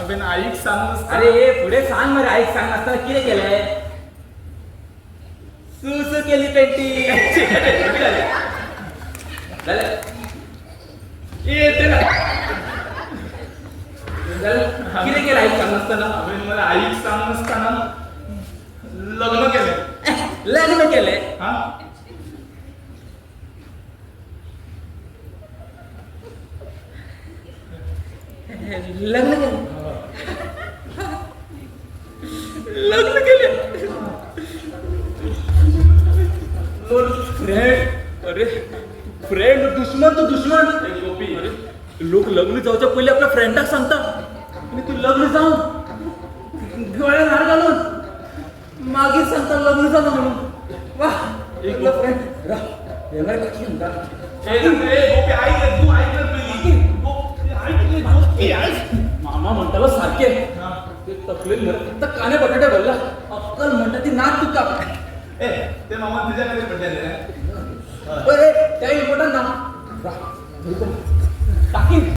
अबे आईक सांग. अरे पुढे सांग मरे. ऐक सांग असताना किती केलंय सुसू केली पेंटी झालं येते ना. किती केलं ऐक सांग असताना अबे मला आईक सांग नसताना लग्न केलंय. लग्न केलंय हा लग्न केलं लग्न केलं फ्रेंड अरे फ्रेंड दुश्मन तू दुश्मन गोपी अरे लोक लग्न जाऊच्या पहिले आपल्या फ्रेंडाक सांगतात आणि तू लग्न जाऊन डोळ्यात हार घालून मागे सांगतात लग्न झालं म्हणून वाह एक फ्रेंड येणार का गोपी ऐक तू ऐक ना पहिली. गोपी ऐक. मामा म्हणताला सारखे हा. ते तकलीफ फक्त काने बटाटे बोलला अक्कल म्हणतात ती नाक तुका ए ते मामा तुझ्याकडे पडले अरे त्याही मोठा ना